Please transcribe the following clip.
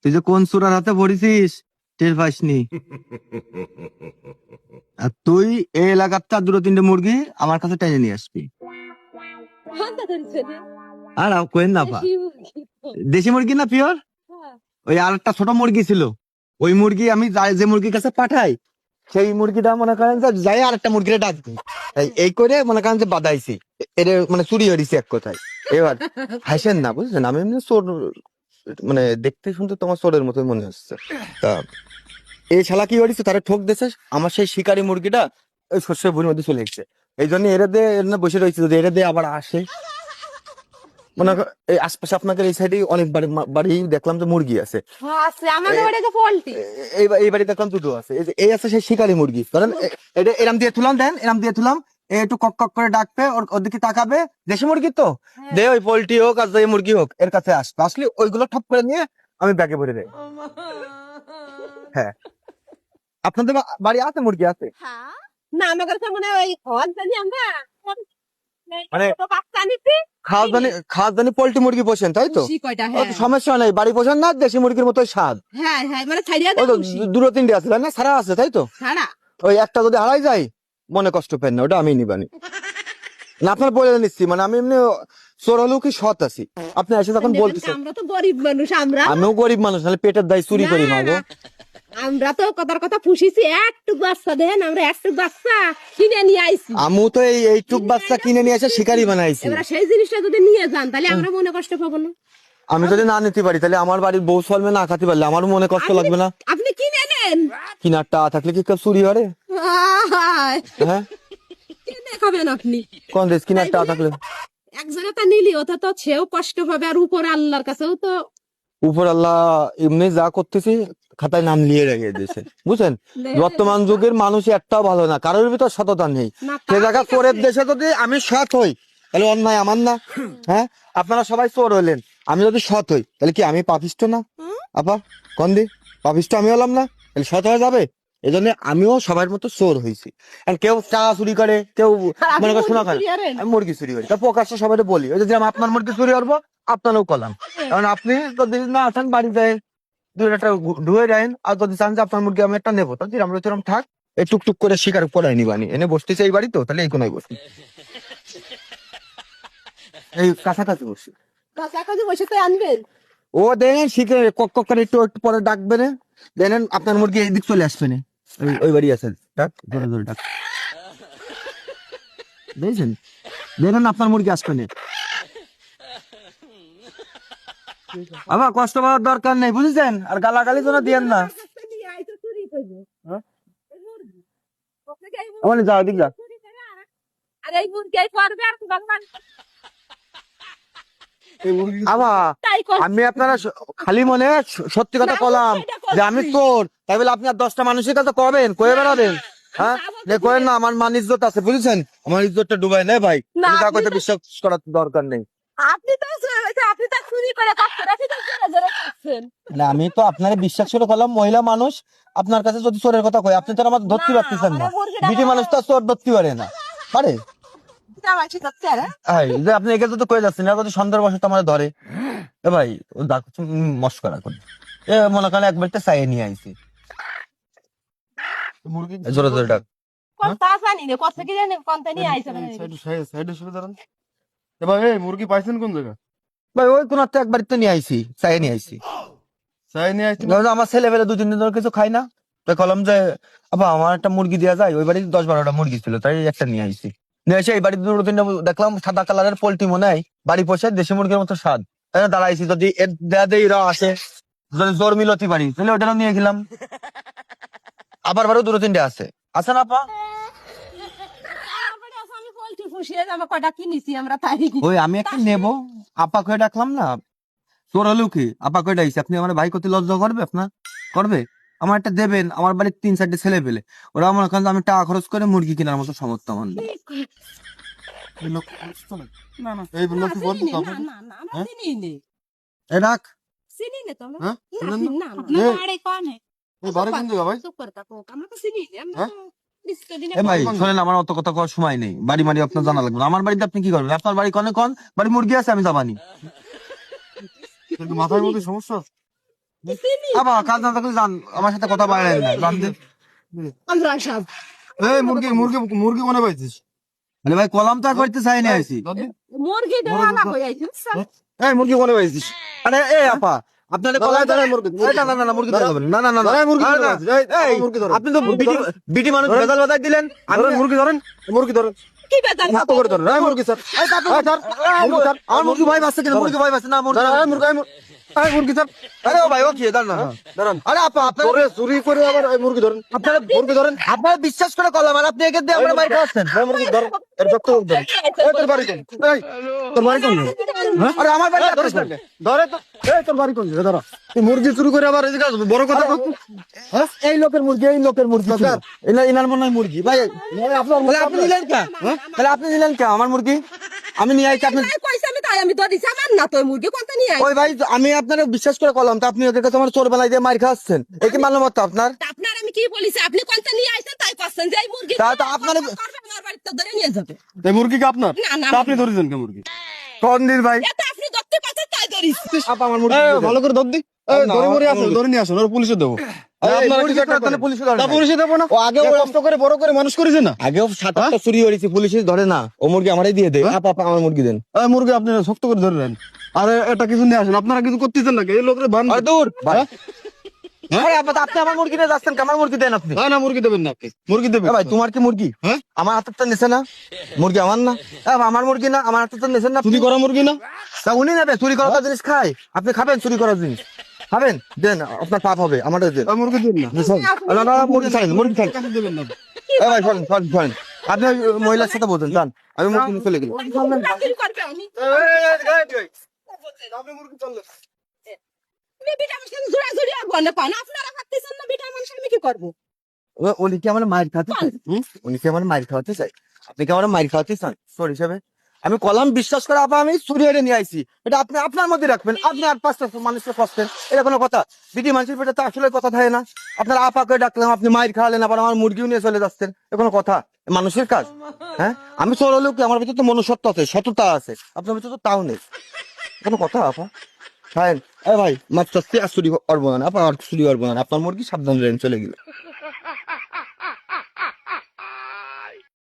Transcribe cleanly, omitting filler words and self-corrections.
তুই যে কোন চোরার হাতে পড়েছিস টের পাসনি। আর তুই এই এলাকার 2-3টে মুরগি আমার কাছে টেনে নিয়ে আসবি। আর কোয়েন না পা, দেশি মুরগি না পিওর। ওই আর একটা ছোট মুরগি ছিল, ওই মুরগি আমি যে মুরগির কাছে পাঠাই সেই মুরগিটা মনে করেন যে যাই আর একটা মুরগিটা ডাকবে, এই করে মনে করেন যে বাদাইছি, এর মানে চুরি হয়েছে এক কথায়। এবার হাসেন না, বুঝছেন, আমি এমনি চোর, মানে দেখতে শুনতে তোমার চোরের মতো মনে হচ্ছে। তা এই শালা কি করেছে, তারা ঠক দিয়েছে, আমার সেই শিকারি মুরগিটা ওই শস্যের ভুঁড়ির মধ্যে চলে গেছে। এই জন্য এরা দিয়ে এর না বসে রয়েছে, যদি এরা দিয়ে আবার আসে মনে এই আশপাশে আপনাদের এই সাইডে অনেক বাড়ি দেখলাম যে মুরগি আছে, এই বাড়ি দেখলাম দুটো আছে, এই আছে সেই শিকারি মুরগি। ধরেন এটা এরাম দিয়ে তুলাম, দেন এরাম দিয়ে তুলাম, একটু কক কক করে ডাকবে, ওর দিকে তাকাবে, দেশি মুরগি তো দে, ওই পোল্ট্রি হোক আর যে মুরগি হোক এর কাছে আসবে, আসলে ওইগুলো ঠপ করে নিয়ে আমি ব্যাগে ভরে দেয়। হ্যাঁ, আপনাদের বাড়ি আছে মুরগি আছে? না, আমার কাছে মনে হয় ওই ঘর জানি আমরা মানে বাচ্চা নিচ্ছি, খাওয়াদানি পোল্ট্রি মুরগি পোষেন তাই তো? কয়টা। ও তো সমস্যা নেই, বাড়ি পোষেন না, দেশি মুরগির মতো স্বাদ। হ্যাঁ হ্যাঁ, মানে ছাড়িয়া ওই তো 2-3টে আছে তাই না, সারা আছে তাই তো? ছাড়া ওই একটা যদি হারাই যায় মনে কষ্ট পেন না, ওটা আমি নিবানি না, আপনার বলে নিচ্ছি, মানে আমি এমনি চোর হলেও কি সৎ আছি। আপনি এসে তখন বলতেছেন আমরা তো গরিব মানুষ, আমিও গরিব মানুষ, নাহলে পেটের দায় চুরি করি মাগো। আমরা তো কথার কথা পুষিছি, একটু বাচ্চা দেন, আমরা একটু বাচ্চা কিনে নিয়ে আইছি। আমিও তো এইটুক বাচ্চা কিনে নিয়ে এসে শিকারি বানাইছি। এবার সেই জিনিসটা যদি নিয়ে যান তাহলে আমরা মনে কষ্ট পাবো না। আমি যদি না নিতে পারি তাহলে আমার বাড়ির বউ চলবে না, খাতে পারলে আমারও মনে কষ্ট লাগবে না। আপনি কিনে নেন, কিনার টাকা থাকলে কি কেউ চুরি করে? হ্যাঁ, কিনে খাবেন আপনি। কোন দেশ কিনার টাকা থাকলে? এক জায়গাটা নিলি ওটা তো সেও কষ্ট পাবে, আর উপর আল্লাহর কাছেও তো। উপর আল্লাহ এমনি যা করতেছি খাতায় নাম লিয়ে রেখে দিয়েছে, বুঝছেন। বর্তমান যুগের মানুষ একটাও ভালো না, কারোর ভিতর সততা নেই। সে জায়গা চোরের দেশে যদি আমি সৎ হই তাহলে অন্যায় আমার না? হ্যাঁ, আপনারা সবাই চোর হইলেন, আমি যদি সৎ হই তাহলে কি আমি পাপিষ্ট না? আপা কন্দি পাপিষ্ট আমি হলাম না? তাহলে সৎ হয়ে যাবে। এই জন্য আমিও সবার মতো চোর হয়েছি। কেউ চা চুরি করে, কেউ মনে করে শোনা খায়, আমি মুরগি চুরি করি, তা প্রকাশ্যে সবাই বলি, ওই যদি আমি আপনার মুরগি চুরি করবো আপনারও কলাম। কারণ আপনি যদি না আসেন বাড়িতে দুই একটা ধুয়ে দেন, আর যদি চান যে আপনার মুরগি আমি একটা নেবো, তাহলে আমরা যেরকম থাক এই টুকটুক করে শিকার পড়াই নিবানি, এনে বসতেছে এই বাড়ি তো, তাহলে এই কোনায় বসি, এই কাছাকাছি বসি। কাছাকাছি বসে তো আনবেন। ও দেন শিখে কক কক করে একটু একটু পরে ডাকবে না, দেন আপনার মুরগি এইদিক চলে আসবে না, ওই বাড়ি আছে, ডাক জোরে জোরে ডাক, দেখছেন, দেখেন আপনার মুরগি আসবে না। আমার কষ্ট পাওয়ার দরকার নেই, বুঝেছেন, আর গালাগালি যেন দিয়েন না। আমার যাও দিক যা। আমি আপনারা খালি মনে সত্যি কথা কলাম যে আমি তোর, তাই বলে আপনি আর 10টা মানুষের কাছে কবেন কয়ে বেড়াবেন? হ্যাঁ, কয়েন না, আমার মান ইজ্জত আছে, বুঝেছেন, আমার ইজ্জতটা ডুবাই নেই ভাই, কাউকে বিশ্বাস করার দরকার নেই। আমি তো আপনার বিশ্বাস করে করলাম, মহিলা মানুষ, আপনার কাছে যদি চোরের কথা কই আপনি তো আমার ধরতে পারতেছেন না, বিটি মানুষ তো চোর ধরতে পারে না, পারে? আপনি একে তো কয়ে যাচ্ছেন, যদি সন্দেহ বসে তো আমার ধরে, এ ভাই মস্করা করে, এ মনে করেন একবার তো চাইয়ে নিয়ে আইছি, জোরে জোরে ডাক। মুরগি পাইছেন কোন জায়গা? ভাই ওই কোন একবার তো নিয়ে আইছি, চাইয়ে নিয়ে আইছি, আমার ছেলে বেলে 2-3 দিন ধরে কিছু খাই না, তাই কলম যে আবার আমার একটা মুরগি দেওয়া যায়, ওই বাড়ি 10-12টা মুরগি ছিল, তাই একটা নিয়ে আইছি, নিয়ে এসে এই বাড়ি 2-3টা দেখলাম সাদা কালারের পোল্ট্রি মনে হয়, বাড়ি পোষে দেশি মুরগির মতো স্বাদ, তাই দাঁড়াইছি, যদি এর দেয়া দেয়রা আসে, যদি জোর মিলতি পারি তাহলে ওটাও নিয়ে গেলাম। আবার বারো 2-3টে আছে, আছে না আপা? ওই আমি একটা নেবো, আপা কয়ে ডাকলাম না, তোর হলেও কি আপা কয়ে ডাইছে, আপনি আমার ভাই করতে লজ্জা করবে? আপনার করবে? আমার একটা দেবেন, আমার বাড়ির 3-4টে ছেলে পেলে, ওরা আমার ওখানে আমি টাকা খরচ করে মুরগি কেনার মতো সামর্থ্য আমার নেই। রাখ ভাই, শোনেন, আমার অত কথা কওয়ার সময় নেই, বাড়ি মারি আপনার জানা লাগবে না, আমার বাড়িতে আপনি কি করবেন? আপনার বাড়ি কনে কন বাড়ি মুরগি আছে, আমি যাবানি। মাথার মধ্যে সমস্যা, আপা কাজ না থাকলে যান, আমার সাথে কথা বাড়ায় না যান দিন। আমরা সব এই মুরগি মুরগি মুরগি মনে পাইছিস? আরে ভাই কলাম তো আর করতে চাই না আইছি। মুরগি দেওয়া না হয়ে আইছে এই মুরগি মনে পাইছিস? আরে এই আপা আপনাদের কলাম ধরে মুরগি, এই, না না না না, মুরগি দেওয়া যাবে না। না না না না, ধরে মুরগি আরে ধরে না, পাইছিস। এই, এই, মুরগি ধরে। আপনি তো মুরগি বিটি ধরে। বিটি মানুষ ধরেন। ভেজাল বাজার দিলেন। ধরেন মুরগি ধরেন, মুরগি ধরেন। কি বেজার হাত করে ধরেন। এই মুরগি স্যার, এই, তারপর- এই স্যার, মুরগি স্যার। আমার মুরগি ভাই বাঁচছে কিনা? মুরগি ভাই বাঁচছে না, মুরগি এই মুরগি, এই মুরগি স্যার। আরে ও ভাই ও কি দাঁড়ান না। দাঁড়ান। আরে আপা আপনারা ধরে চুরি করে আবার এই মুরগি ধরেন। আপনারা মুরগি ধরেন। আপনারা বিশ্বাস করে কলাম আর আপনি একে দিয়ে আমরা মাইর খাচ্ছেন। এই মুরগি ধরেন। এর রক্ত ধরেন। এই তোর বাড়ি কোন? এই তোর বাড়ি কোন? আরে আমার বাড়ি ধরে তো। এই তোর বাড়ি কোন? ধরো। তুই মুরগি চুরি করে আবার এদিকে আসবি। বড় কথা বলছিস? হ্যাঁ? এই লোকের মুরগি, এই লোকের মুরগি ছিল। কার? ইনার মনে হয় মুরগি ভাই। তাহলে আপনি নিলেন কে? তাহলে আপনি নিলেন কে আমার মুরগি? আমি নিয়ে আইছি আপনি কইছে আমি তাই আমি তো দিছি আমার না তো মুরগি কোনটা নিয়ে ওই ভাই আমি আপনারা বিশ্বাস করে কলাম তো আপনি ওদের কাছে আমার চোর বেলায় দিয়ে মার খাচ্ছেন। এ কি মানবতা আপনার? আপনার আমি কি বলিছি আপনি কোনটা নিয়ে আইছেন তাই করছেন যে এই মুরগি তা তো আপনার- আমার বাড়িতে ধরে নিয়ে যাবে এই মুরগি কি আপনার? না, না, তা আপনি ধরেছেন কে মুরগি? কোন দিন ভাই? এটা আপনি ধরতে কথা তাই ধরিস আপা আমার মুরগি এই, দিয়ে দেন। ভালো করে ধর দি। এই, না, ধরে মরে আমার আসুন, মুরগি। ধরে নিয়ে আসুন, ওর পুলিশে দেবো। এই, আপনারা মুরগি কিছু একটা ধরে তাহলে করেন। পুলিশে ধরে তা না। পুলিশে দেবো না? ও আগে যে কষ্ট করে বড় করে মানুষ করেছে না? আগেও 7-8টা চুরি হয়েছে, পুলিশে ধরে না। ও মুরগি আমারই দিয়ে দেয়। আপা আপা আমার মুরগি দেন। এই মুরগি আপনি শক্ত করে ধরে নেন। আরে এটা কিছু নিয়ে আসেন, আপনারা কিছু করতেছেন নাকি? এই লোকের ভান। আরে দূর ভাই। হ্যাঁ? আরে আপা আপনি আমার মুরগি নিয়ে যাচ্ছেন, আমার মুরগি দেন আপনি। না না, মুরগি দেবেন না আপনি। মুরগি দেবেন। এ ভাই তোমার কি মুরগি? হ্যাঁ? আমার হাতের তো নেছে না মুরগি, আমার না। আমার মুরগি না, আমার হাতের তো নেছেন না। চুরি করা মুরগি না? তা উনি নেবে চুরি করা জিনিস খায়? আপনি খাবেন চুরি করার জিনিস? খাবেন? দেন, আপনার পাপ হবে, আমারটা দেন। এই মুরগি দেন না। না, না, না, মুরগি খাইন, মুরগি খাইন। কেন দেবেন না? এ ভাই শোনেন শোনেন শোনেন, আপনি ওই মহিলার সাথে বলছেন যান, আমি মুরগি নিয়ে চলে গেলাম। চাকরি করবে আমি আপনি মুরগি চললেন। আমি বিটা মানুষকে জোড়া জোড়া গনে পান আপনারা খাচ্ছেন না বিটা মানুষ আমি কি করব উনি কি আমার মায়ের খাওয়াতে চাই? উনি কি আমার মায়ের খাওয়াতে চাই? আপনি কি আমার মায়ের খাওয়াতে চান চোর হিসেবে? আমি কলাম বিশ্বাস করে আপা আমি চুরি হেরে নিয়ে আইছি, এটা আপনি আপনার মধ্যে রাখবেন। আপনি আর 5টা মানুষকে ফসছেন, এটা কোনো কথা? বিধি মানুষের পেটে তো আসলে কথা থাকে না। আপনার আপাকে ডাকলাম, আপনি মায়ের খাওয়ালেন, আবার আমার মুরগিও নিয়ে চলে যাচ্ছেন, এ কোনো কথা? এ মানুষের কাজ? হ্যাঁ, আমি চোর হলেও কি আমার ভিতরে তো মনুষ্যত্ব আছে, সততা আছে, আপনার ভিতরে তো তাও নেই। কোনো কথা আপা? হ্যাঁ, এ ভাই মাছ চাচ্ছি আর চুরি করবো না, আপা আর চুরি করবো না, আপনার মুরগি সাবধান রেন চলে গেল।